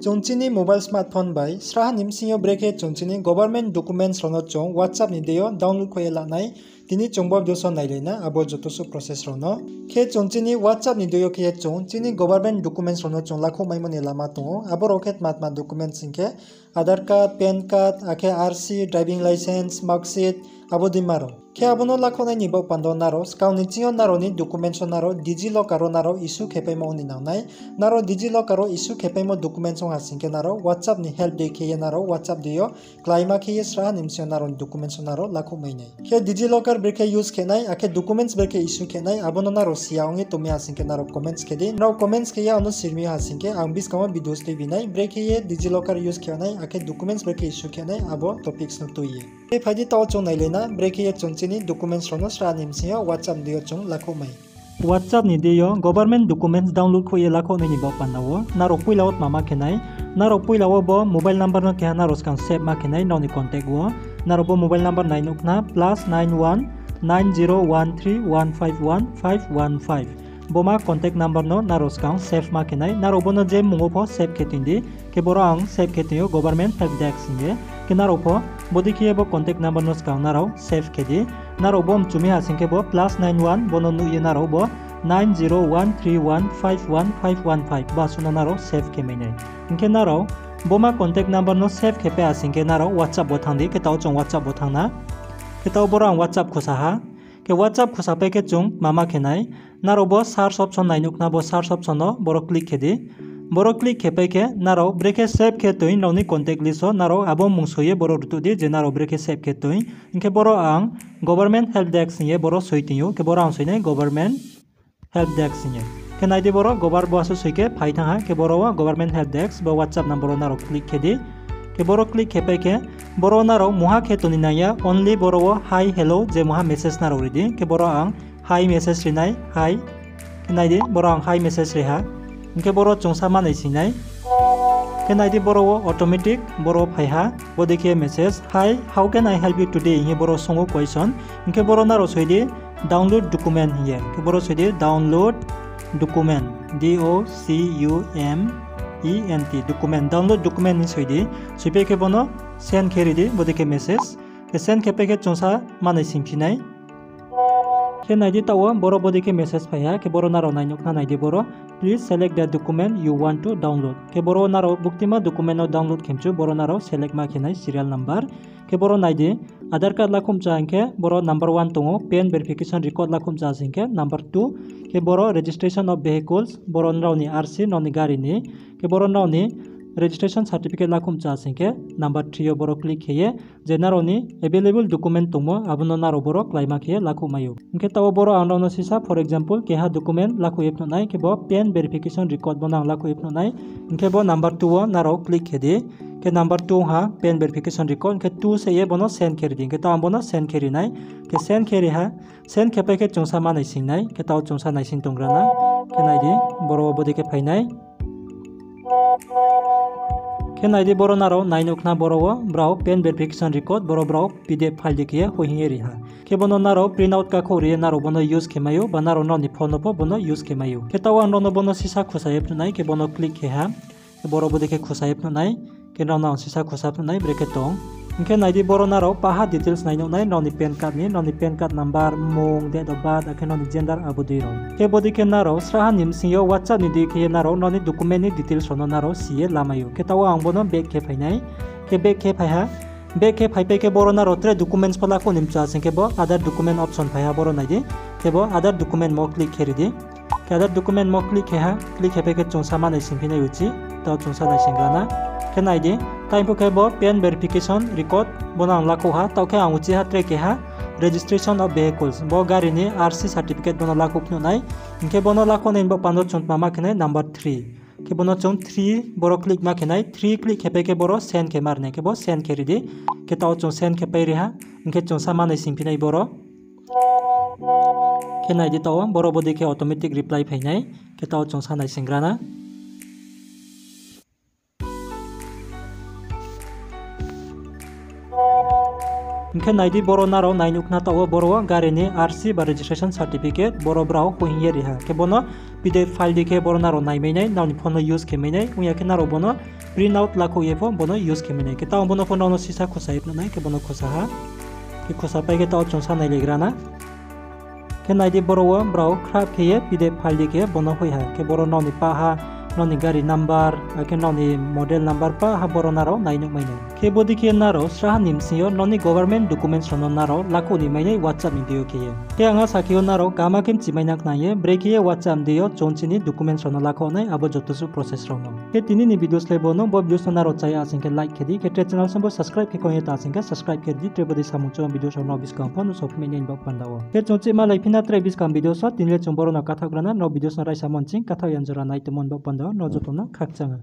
Chongchini mobile smartphone by sraha nimsingyo breke chongchini government documents rono chong WhatsApp ni deyo download khoye lanai tini chongbob doso nailena abo jotosu process rono ke chongchini WhatsApp ni deyo ke chongchini government documents rono chong lakho maimone lama tongo abo roket matma documents singke Aadhaar card, PAN card, ake RC, driving license, marksheet abo dimaro ke abono lakho nai nibo pando naro skau ni chingo naro ni documents naro DigiLocker naro issue khepemo ni naunai naro DigiLocker issue khepemo documents hasingke naro WhatsApp ni help de ke naro WhatsApp deyo klaima ke sraha nimsio naro documents naro lakho mainai ke DigiLocker breke use kenai ake documents breke issue kenai abono naro siaongi tomi hasingke naro comments kedi naro comments ke ya ono sirmi hasingke ambis kama videos te binai breke ye DigiLocker use kenai ake documents breke issue kenai abo topics no toye ke phadi taw chong nailena breke ye chongchini documents rono sraha nimsio WhatsApp deyo chong lakho mai WhatsApp ni deyo government documents download khoye lakho ni bo panawo naro puilawot mama kenai naro puilawo bo mobile number no ke naro skan save ma kenai noni contact wo naro bo mobile number 9 ukna +91 9013151515 boma contact number no naro skan save ma kenai naro bono je mungo pho save ketindi ke borang save ketiyo government help desk singe ke naro pho bodi ke bo contact number no skan naro save kedi naro bom chumi hasingke bo +91 bono nu ye naro bo 9013151515 basuna naro save ke mene inke naro boma contact number no save kepe asingke naro WhatsApp bo thangdi ke taw chong WhatsApp bo thangna ke taw borang WhatsApp khosaha ke WhatsApp khosape ke chung mama kenai naro bo search option nainukna bo search option no boro click kedi boro click kepe ke naro breke save ke toin noni contact list ho naro abo mungsoye boro rutudi je naro breke save ke toin inke boro ang government help desk ye boro soitinyo ke boro ang soine government help desk ye ke naidi boro gobar bo aso soike phaithang ha ke boro wa government help desk bo WhatsApp number naro click kedi ke boro click kepe ke boro naro muha ke toni naya only boro wa hi hello je muha message naro ridi ke boro ang hi message rinai hi ke naidi boro ang hi message reha inke boro chungsa manai sinai ke naidi boro wo automatic boro phaiha bodike message hi how can I help you today inge boro songo question inke boro naro soidi download document here ke boro soidi download document DOCUMENT document download document ni soidi soipe ke bono send keridi bodike message ke send kepe ke chungsa manai singpinai ke naidi tawo boro bodike message phaiha ke boro naro nainukna naidi boro please select the document you want to download ke boro naro buktima document no download kemchu boro naro select ma kenai serial number ke boro naidi Aadhaar card lakum jangke boro number 1 tongo PAN verification record lakum jangke number 2 ke boro registration of vehicles boro nrauni RC noni gari ni ke boro nrauni registration certificate lakum jangke number 3 yo boro click heye je naroni available document tomo abono naro boro klaima ke lakumayo inke tawo boro andono sisa for example ke ha document laku epno nai ke bo PAN verification record bonang laku epno nai inke bo number 2 wo naro click hede ke number 2 ha PAN verification record ke 2 se ye bono send keri din ke taw bono send keri nai ke send keri ha send kepe ke chungsa manai sing nai ke taw chungsa nai sing tongrana ke nai di boro bodi ke phainai ke naidi boro naro nainukna boro wo brau PAN verification record boro brau PDF file dikiya hohingeri ha ke bono naro print out ka khori naro bono use kemayo ba naro no ni phone po bono use kemayo ke tawa no bono sisa khusai nai ke bono click he ha ke boro bodi ke khusai nai ke no sisa khusap nai breke tong inke naidi boro naro paha details naino nai noni PAN card ni noni PAN card number mung date of birth ake noni gender abudiro ke bodi ke naro sraha nimsingyo WhatsApp ni de ke naro noni document ni details rono naro sie lamayo ke tawa ang bono back ke phainai ke back ke phaiha back ke phaipe ke boro naro tre documents pala ko nimcha singke bo other document option phaiha boro naidi ke bo other document mo click keridi ke other document mo click ha click hepe ke chungsa manai singpinai uchi taw chungsa nai singrana ke naidi time po ke bo PAN verification record bonang lako ha taw ke ang uchi ha track ke ha registration of vehicles bo gari ni RC certificate bono lako pno nai inke bono lako nei bo pando chont mama kenai number 3 ke bono chong 3 boro click ma kenai 3 click hepe ke boro send ke marne ke bo send ke ridi ke taw chong send ke pai ha inke chong samane singpinai boro ke naidi taw boro bodi ke automatic reply phainai ke taw chong sanai singrana inke naidi boro naro nainukna tawo boro gari ni RC ba registration certificate boro brau hohingeri ha ke bono PDF file dikhe boro naro naimainai nauni phone no use khemainai uya ke naro bono print out lakho ye phone bono use khemainai ke taw bono phone no sisa khosa ipnai ke bono khosa ha ke khosa pai ke taw chonsa nai legrana ke naidi boro wa brau khrap ke ye PDF file dikhe bono hoi ha ke boro nauni pa ha noni gari number ke noni model number pa ha boro naro nainuk mainai ke bodi ke naro sraha nimsio noni government documents rono naro lakho ni mainai WhatsApp ni dio ke anga sakio naro kama kem chimainak naye breki WhatsApp dio chonchini documents rono lakho nai abo jotosu process rono ke tini ni videos lebono bo videos naro chai asing ke like kedi ke channel sambo subscribe ke koye ta asing ke subscribe kedi trebodi samucho videos rono biskam panu sok menin bak pandawo ke chonchi malai phina tre biskam videos so tinle chomboro na katha grana no videos na raisa monching katha yanjora nai temon bak pandawo no jotona khakchanga